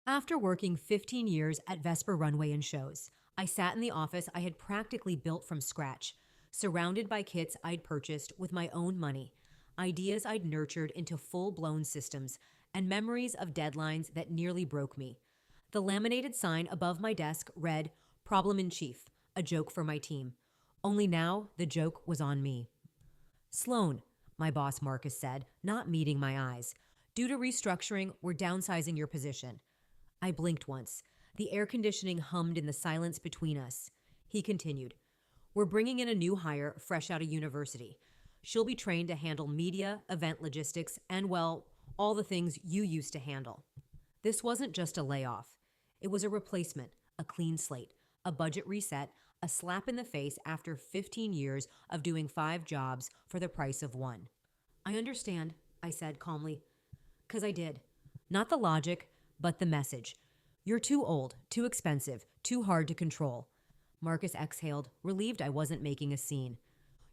After working 15 years at Vesper Runway and Shows, I sat in the office I had practically built from scratch, surrounded by kits I'd purchased with my own money, ideas I'd nurtured into full blown systems, and memories of deadlines that nearly broke me. The laminated sign above my desk read, Problem in Chief, a joke for my team. Only now, the joke was on me. Sloan, my boss Marcus said, not meeting my eyes. Due to restructuring, we're downsizing your position. I blinked once. The air conditioning hummed in the silence between us. He continued, We're bringing in a new hire fresh out of university. She'll be trained to handle media, event logistics, and, well, all the things you used to handle. This wasn't just a layoff. It was a replacement, a clean slate, a budget reset, a slap in the face after 15 years of doing 5 jobs for the price of one. I understand, I said calmly. 'Cause I did. Not the logic, but the message. You're too old, too expensive, too hard to control. Marcus exhaled, relieved I wasn't making a scene.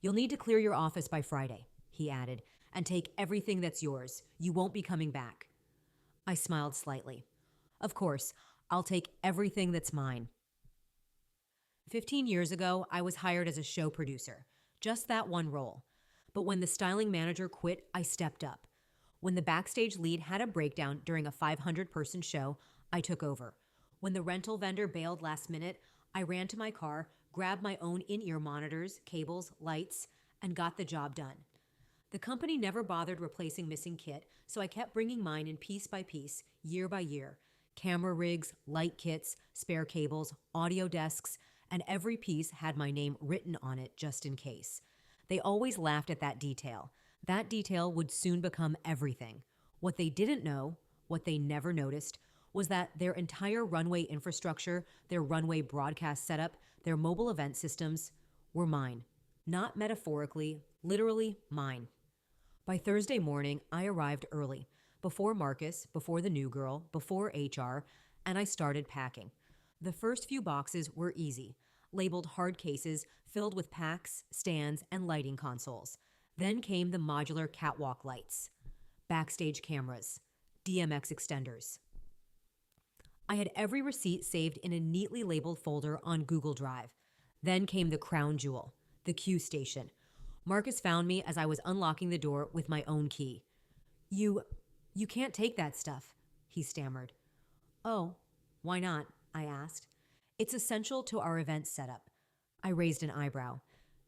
You'll need to clear your office by Friday, he added, and take everything that's yours. You won't be coming back. I smiled slightly. Of course, I'll take everything that's mine. 15 years ago, I was hired as a show producer. Just that one role. But when the styling manager quit, I stepped up. When the backstage lead had a breakdown during a 500-person show, I took over. When the rental vendor bailed last minute, I ran to my car, grabbed my own in-ear monitors, cables, lights, and got the job done. The company never bothered replacing missing kit, so I kept bringing mine in piece by piece, year by year. Camera rigs, light kits, spare cables, audio desks, and every piece had my name written on it just in case. They always laughed at that detail. That detail would soon become everything. What they didn't know, what they never noticed, was that their entire runway infrastructure, their runway broadcast setup, their mobile event systems were mine. Not metaphorically, literally mine. By Thursday morning, I arrived early, before Marcus, before the new girl, before HR, and I started packing. The first few boxes were easy, labeled hard cases filled with packs, stands, and lighting consoles. Then came the modular catwalk lights, backstage cameras, DMX extenders. I had every receipt saved in a neatly labeled folder on Google Drive. Then came the crown jewel, the Q station. Marcus found me as I was unlocking the door with my own key. You can't take that stuff, he stammered. Oh, why not? I asked. It's essential to our event setup. I raised an eyebrow.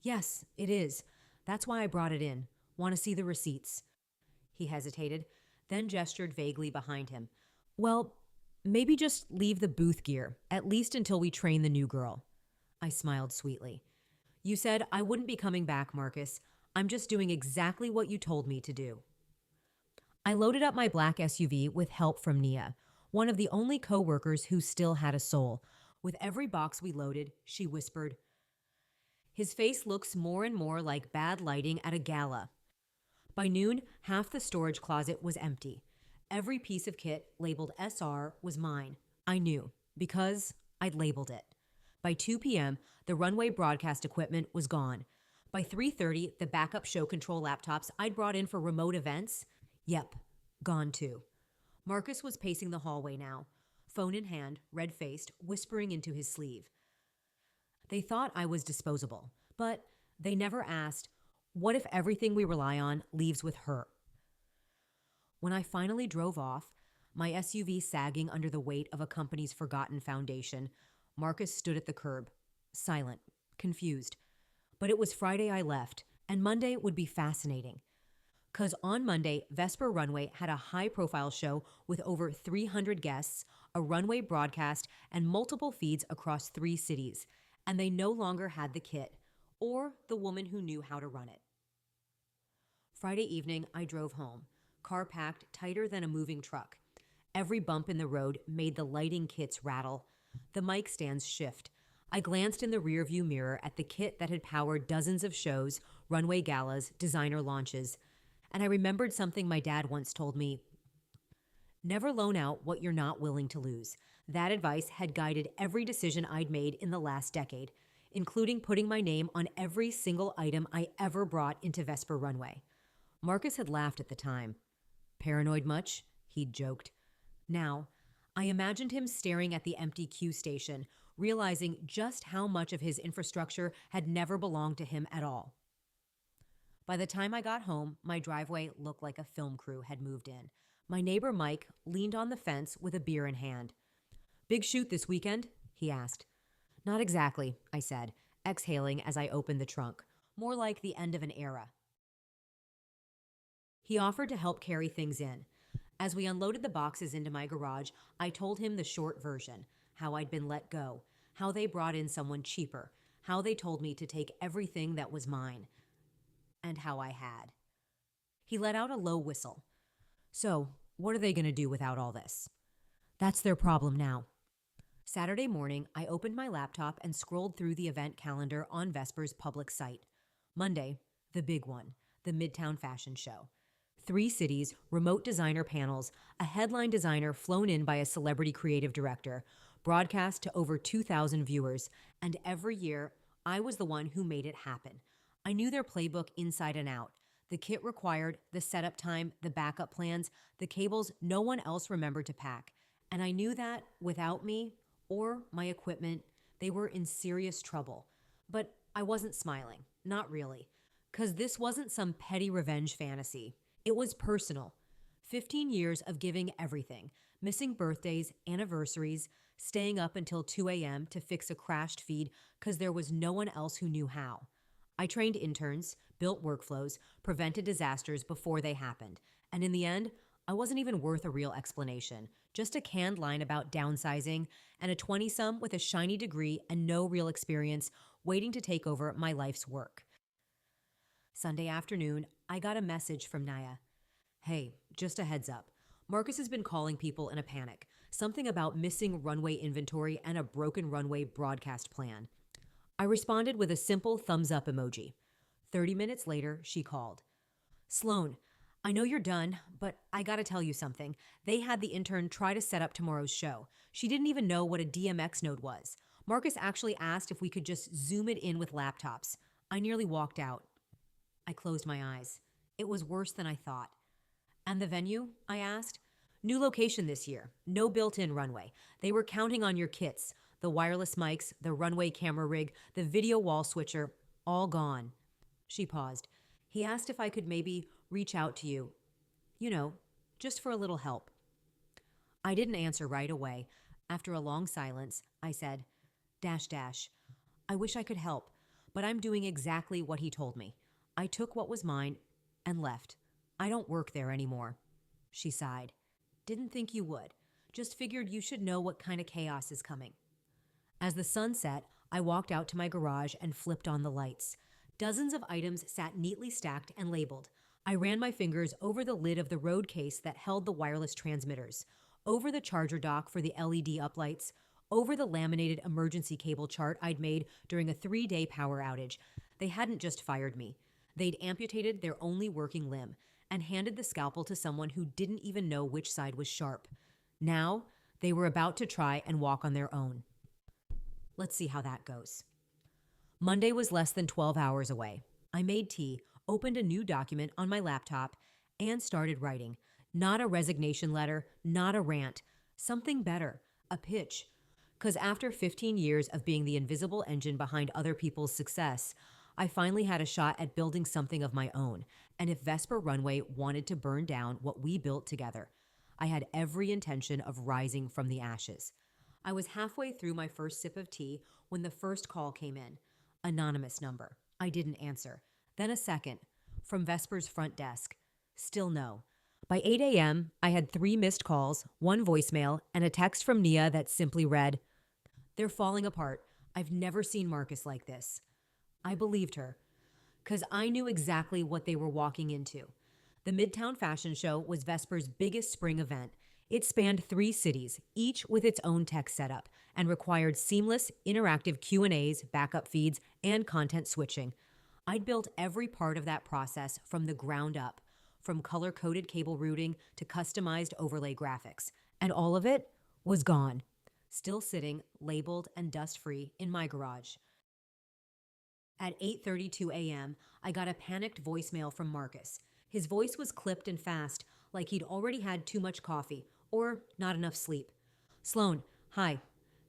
Yes, it is. That's why I brought it in. Want to see the receipts? He hesitated, then gestured vaguely behind him. Well, maybe just leave the booth gear, at least until we train the new girl. I smiled sweetly. You said I wouldn't be coming back, Marcus. I'm just doing exactly what you told me to do. I loaded up my black SUV with help from Nia, one of the only co-workers who still had a soul. With every box we loaded, she whispered, His face looks more and more like bad lighting at a gala. By noon, half the storage closet was empty. Every piece of kit labeled SR was mine. I knew, because I'd labeled it. By 2 p.m., the runway broadcast equipment was gone. By 3:30, the backup show control laptops I'd brought in for remote events, yep, gone too. Marcus was pacing the hallway now, phone in hand, red-faced, whispering into his sleeve. They thought I was disposable, but they never asked, what if everything we rely on leaves with her? When I finally drove off, my SUV sagging under the weight of a company's forgotten foundation, Marcus stood at the curb, silent, confused. But it was Friday I left, and Monday would be fascinating. 'Cause on Monday, Vesper Runway had a high-profile show with over 300 guests, a runway broadcast, and multiple feeds across 3 cities, and they no longer had the kit, or the woman who knew how to run it. Friday evening, I drove home, car packed tighter than a moving truck. Every bump in the road made the lighting kits rattle, the mic stands shift. I glanced in the rearview mirror at the kit that had powered dozens of shows, runway galas, designer launches, and I remembered something my dad once told me. Never loan out what you're not willing to lose. That advice had guided every decision I'd made in the last decade, including putting my name on every single item I ever brought into Vesper Runway. Marcus had laughed at the time. Paranoid much? He'd joked. Now, I imagined him staring at the empty Q station, realizing just how much of his infrastructure had never belonged to him at all. By the time I got home, my driveway looked like a film crew had moved in. My neighbor Mike leaned on the fence with a beer in hand. "Big shoot this weekend?" he asked. "Not exactly," I said, exhaling as I opened the trunk. "More like the end of an era." He offered to help carry things in. As we unloaded the boxes into my garage, I told him the short version: how I'd been let go, how they brought in someone cheaper, how they told me to take everything that was mine, and how I had. He let out a low whistle. "So, what are they going to do without all this?" "That's their problem now." Saturday morning, I opened my laptop and scrolled through the event calendar on Vesper's public site. Monday, the big one, the Midtown Fashion Show. 3 cities, remote designer panels, a headline designer flown in by a celebrity creative director, broadcast to over 2,000 viewers, and every year, I was the one who made it happen. I knew their playbook inside and out: the kit required, the setup time, the backup plans, the cables no one else remembered to pack. And I knew that, without me, or my equipment, they were in serious trouble. But I wasn't smiling, not really, because this wasn't some petty revenge fantasy. It was personal. 15 years of giving everything, missing birthdays, anniversaries, staying up until 2 a.m. to fix a crashed feed because there was no one else who knew how. I trained interns, built workflows, prevented disasters before they happened. And in the end, I wasn't even worth a real explanation, just a canned line about downsizing and a 20-some with a shiny degree and no real experience waiting to take over my life's work. Sunday afternoon, I got a message from Naya. "Hey, just a heads up. Marcus has been calling people in a panic. Something about missing runway inventory and a broken runway broadcast plan." I responded with a simple thumbs up emoji. 30 minutes later, she called. "Sloan, I know you're done, but I gotta tell you something. They had the intern try to set up tomorrow's show. She didn't even know what a DMX node was. Marcus actually asked if we could just zoom it in with laptops. I nearly walked out." I closed my eyes. It was worse than I thought. "And the venue?" I asked. "New location this year. No built-in runway. They were counting on your kits. The wireless mics, the runway camera rig, the video wall switcher, all gone." She paused. "He asked if I could maybe reach out to you. You know, just for a little help." I didn't answer right away. After a long silence, I said, dash dash, "I wish I could help, but I'm doing exactly what he told me. I took what was mine and left. I don't work there anymore." She sighed. "Didn't think you would. Just figured you should know what kind of chaos is coming." As the sun set, I walked out to my garage and flipped on the lights. Dozens of items sat neatly stacked and labeled. I ran my fingers over the lid of the road case that held the wireless transmitters, over the charger dock for the LED uplights, over the laminated emergency cable chart I'd made during a 3-day power outage. They hadn't just fired me. They'd amputated their only working limb and handed the scalpel to someone who didn't even know which side was sharp. Now, they were about to try and walk on their own. Let's see how that goes. Monday was less than 12 hours away. I made tea, opened a new document on my laptop, and started writing. Not a resignation letter, not a rant. Something better, a pitch. Because after 15 years of being the invisible engine behind other people's success, I finally had a shot at building something of my own. And if Vesper Runway wanted to burn down what we built together, I had every intention of rising from the ashes. I was halfway through my first sip of tea when the first call came in. Anonymous number. I didn't answer. Then a second. From Vesper's front desk. Still no. By 8 a.m., I had 3 missed calls, 1 voicemail, and a text from Nia that simply read, "They're falling apart. I've never seen Marcus like this." I believed her, because I knew exactly what they were walking into. The Midtown Fashion Show was Vesper's biggest spring event. It spanned 3 cities, each with its own tech setup, and required seamless, interactive Q&As, backup feeds, and content switching. I'd built every part of that process from the ground up, from color-coded cable routing to customized overlay graphics. And all of it was gone, still sitting, labeled and dust-free, in my garage. At 8:32 a.m., I got a panicked voicemail from Marcus. His voice was clipped and fast, like he'd already had too much coffee or not enough sleep. Sloan, hi.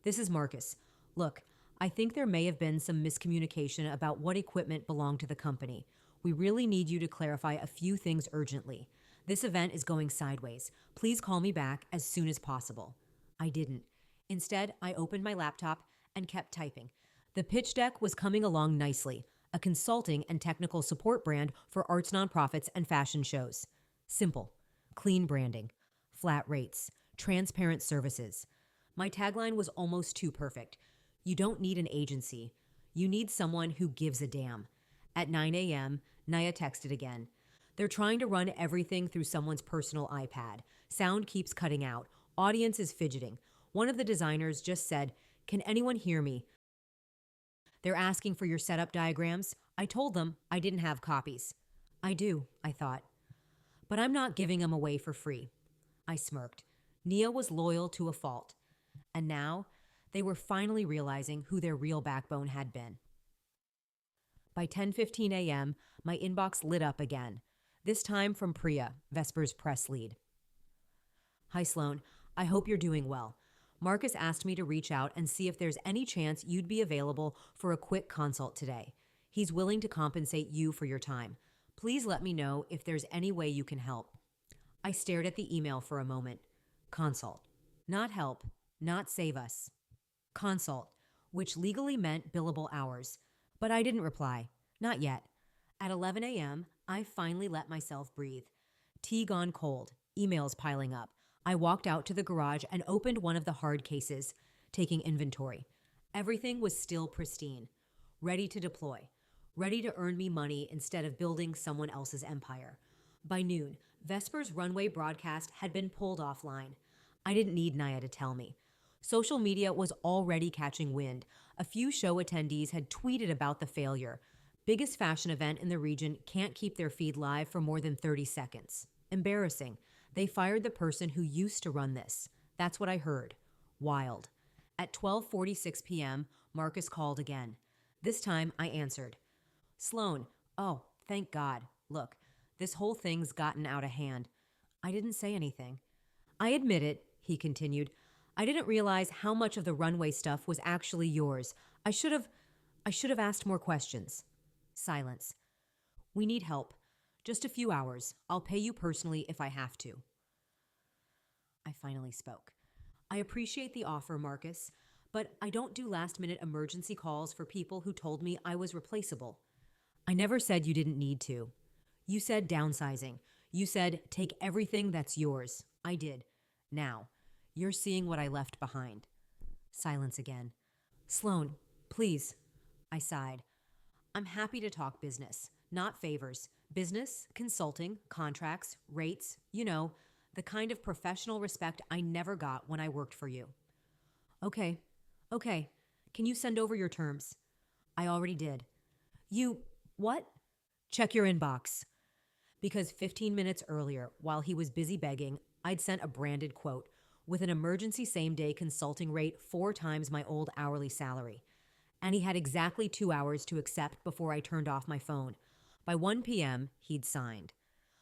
This is Marcus. Look, I think there may have been some miscommunication about what equipment belonged to the company. We really need you to clarify a few things urgently. This event is going sideways. Please call me back as soon as possible. I didn't. Instead, I opened my laptop and kept typing. The pitch deck was coming along nicely, a consulting and technical support brand for arts nonprofits and fashion shows. Simple, clean branding, flat rates, transparent services. My tagline was almost too perfect. You don't need an agency. You need someone who gives a damn. At 9 a.m., Naya texted again. They're trying to run everything through someone's personal iPad. Sound keeps cutting out. Audience is fidgeting. One of the designers just said, "Can anyone hear me?" They're asking for your setup diagrams. I told them I didn't have copies. I do, I thought. But I'm not giving them away for free. I smirked. Nia was loyal to a fault. And now, they were finally realizing who their real backbone had been. By 10:15 a.m., my inbox lit up again. This time from Priya, Vesper's press lead. Hi, Sloan. I hope you're doing well. Marcus asked me to reach out and see if there's any chance you'd be available for a quick consult today. He's willing to compensate you for your time. Please let me know if there's any way you can help. I stared at the email for a moment. Consult. Not help. Not save us. Consult, which legally meant billable hours. But I didn't reply. Not yet. At 11 a.m., I finally let myself breathe. Tea gone cold, emails piling up. I walked out to the garage and opened one of the hard cases, taking inventory. Everything was still pristine, ready to deploy, ready to earn me money instead of building someone else's empire. By noon, Vesper's runway broadcast had been pulled offline. I didn't need Naya to tell me. Social media was already catching wind. A few show attendees had tweeted about the failure. Biggest fashion event in the region can't keep their feed live for more than 30 seconds. Embarrassing. They fired the person who used to run this. That's what I heard. Wild. At 12:46 p.m., Marcus called again. This time, I answered. Sloan, oh, thank God. Look, this whole thing's gotten out of hand. I didn't say anything. I admit it, he continued. I didn't realize how much of the runway stuff was actually yours. I should have asked more questions. Silence. We need help. Just a few hours. I'll pay you personally if I have to. I finally spoke. I appreciate the offer, Marcus, but I don't do last-minute emergency calls for people who told me I was replaceable. I never said you didn't need to. You said downsizing. You said take everything that's yours. I did. Now, you're seeing what I left behind. Silence again. Sloan, please. I sighed. I'm happy to talk business, not favors. Business, consulting, contracts, rates, the kind of professional respect I never got when I worked for you. Okay. Can you send over your terms? I already did. What? Check your inbox. Because 15 minutes earlier, while he was busy begging, I'd sent a branded quote with an emergency same-day consulting rate 4 times my old hourly salary. And he had exactly 2 hours to accept before I turned off my phone. By 1 p.m., he'd signed.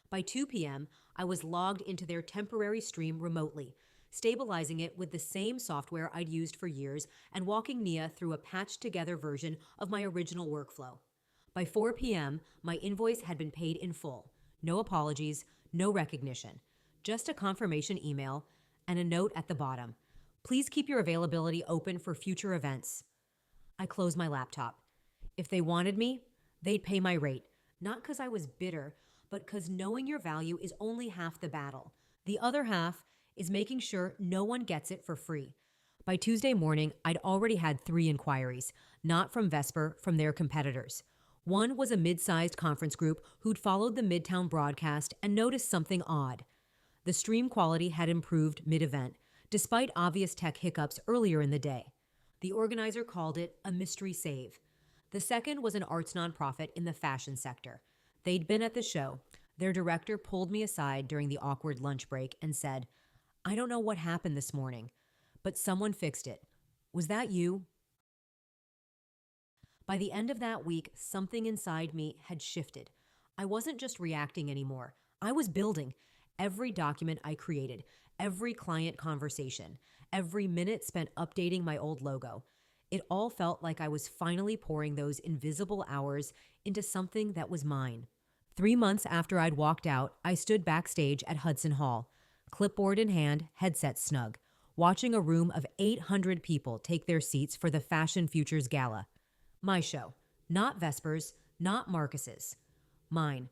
By 2 p.m., I was logged into their temporary stream remotely, stabilizing it with the same software I'd used for years and walking Nia through a patched-together version of my original workflow. By 4 p.m., my invoice had been paid in full. No apologies, no recognition. Just a confirmation email and a note at the bottom. Please keep your availability open for future events. I closed my laptop. If they wanted me, they'd pay my rate. Not because I was bitter, but because knowing your value is only half the battle. The other half is making sure no one gets it for free. By Tuesday morning, I'd already had 3 inquiries, not from Vesper, from their competitors. One was a mid-sized conference group who'd followed the Midtown broadcast and noticed something odd. The stream quality had improved mid-event, despite obvious tech hiccups earlier in the day. The organizer called it a mystery save. The second was an arts nonprofit in the fashion sector. They'd been at the show. Their director pulled me aside during the awkward lunch break and said, I don't know what happened this morning, but someone fixed it. Was that you? By the end of that week, something inside me had shifted. I wasn't just reacting anymore. I was building. Every document I created, every client conversation, every minute spent updating my old logo. It all felt like I was finally pouring those invisible hours into something that was mine. 3 months after I'd walked out, I stood backstage at Hudson Hall, clipboard in hand, headset snug, watching a room of 800 people take their seats for the Fashion Futures Gala. My show. Not Vesper's, not Marcus's. Mine.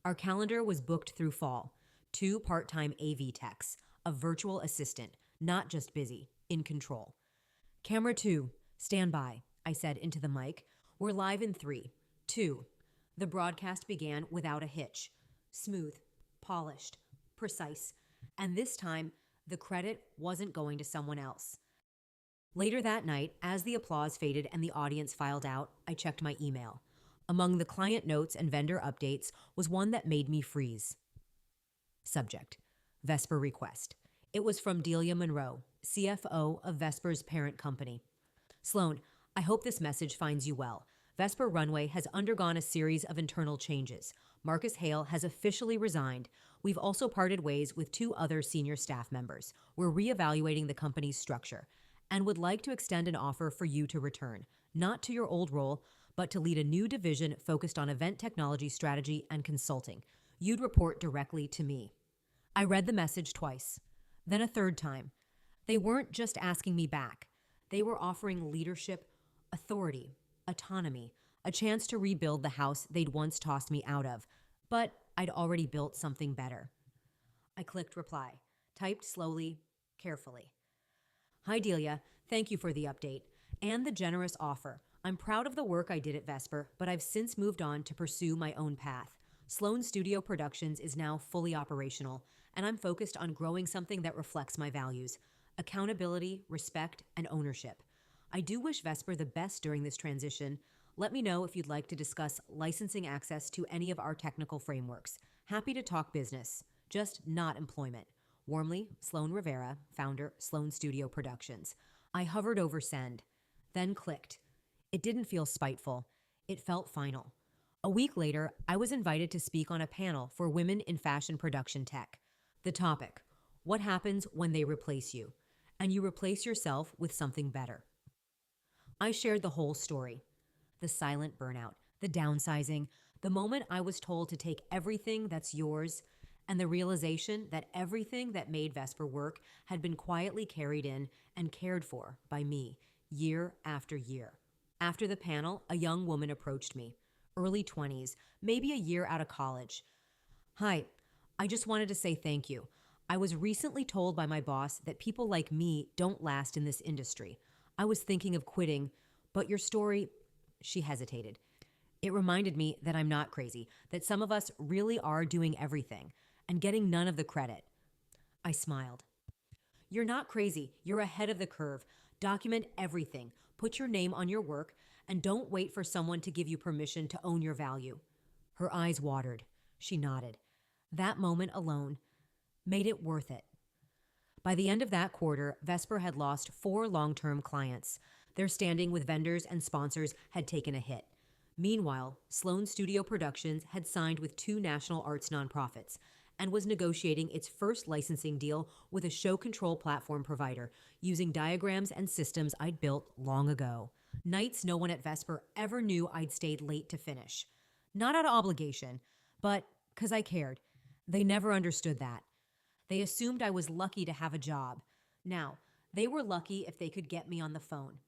Our calendar was booked through fall. 2 part-time AV techs, a virtual assistant, not just busy, in control. Camera 2, stand by, I said into the mic. We're live in 3, 2. The broadcast began without a hitch. Smooth, polished, precise. And this time, the credit wasn't going to someone else. Later that night, as the applause faded and the audience filed out, I checked my email. Among the client notes and vendor updates was one that made me freeze. Subject: Vesper request. It was from Delia Monroe, CFO of Vesper's parent company. Sloan, I hope this message finds you well. Vesper Runway has undergone a series of internal changes. Marcus Hale has officially resigned. We've also parted ways with 2 other senior staff members. We're reevaluating the company's structure and would like to extend an offer for you to return, not to your old role, but to lead a new division focused on event technology strategy and consulting. You'd report directly to me. I read the message twice, then a third time. They weren't just asking me back. They were offering leadership, authority, autonomy, a chance to rebuild the house they'd once tossed me out of. But I'd already built something better. I clicked reply, typed slowly, carefully. Hi, Delia. Thank you for the update and the generous offer. I'm proud of the work I did at Vesper, but I've since moved on to pursue my own path. Sloan Studio Productions is now fully operational, and I'm focused on growing something that reflects my values: accountability, respect, and ownership. I do wish Vesper the best during this transition. Let me know if you'd like to discuss licensing access to any of our technical frameworks. Happy to talk business, just not employment. Warmly, Sloan Rivera, founder, Sloan Studio Productions. I hovered over send, then clicked. It didn't feel spiteful. It felt final. A week later, I was invited to speak on a panel for women in fashion production tech. The topic: what happens when they replace you, and you replace yourself with something better. I shared the whole story. The silent burnout, the downsizing, the moment I was told to take everything that's yours, and the realization that everything that made Vesper work had been quietly carried in and cared for by me year after year. After the panel, a young woman approached me, early 20s, maybe a year out of college. Hi, I just wanted to say thank you. I was recently told by my boss that people like me don't last in this industry. I was thinking of quitting, but your story, she hesitated. It reminded me that I'm not crazy, that some of us really are doing everything and getting none of the credit. I smiled. You're not crazy. You're ahead of the curve. Document everything. Put your name on your work, and don't wait for someone to give you permission to own your value. Her eyes watered. She nodded. That moment alone made it worth it. By the end of that quarter, Vesper had lost 4 long-term clients. Their standing with vendors and sponsors had taken a hit. Meanwhile, Sloan Studio Productions had signed with 2 national arts nonprofits and was negotiating its first licensing deal with a show control platform provider using diagrams and systems I'd built long ago. Nights no one at Vesper ever knew I'd stayed late to finish. Not out of obligation, but because I cared. They never understood that. They assumed I was lucky to have a job. Now, they were lucky if they could get me on the phone.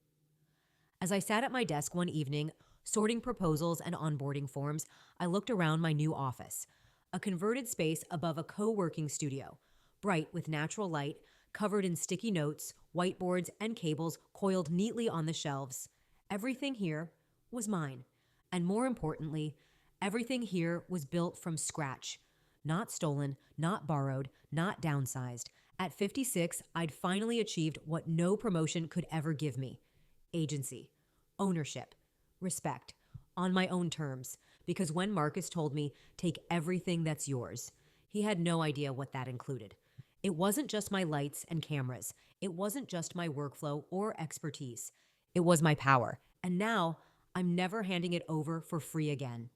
As I sat at my desk one evening, sorting proposals and onboarding forms, I looked around my new office. A converted space above a co-working studio, bright with natural light, covered in sticky notes, whiteboards, and cables coiled neatly on the shelves. Everything here was mine. And more importantly, everything here was built from scratch. Not stolen, not borrowed, not downsized. At 56, I'd finally achieved what no promotion could ever give me: agency, ownership, respect, on my own terms. Because when Marcus told me, take everything that's yours, he had no idea what that included. It wasn't just my lights and cameras. It wasn't just my workflow or expertise. It was my power. And now I'm never handing it over for free again.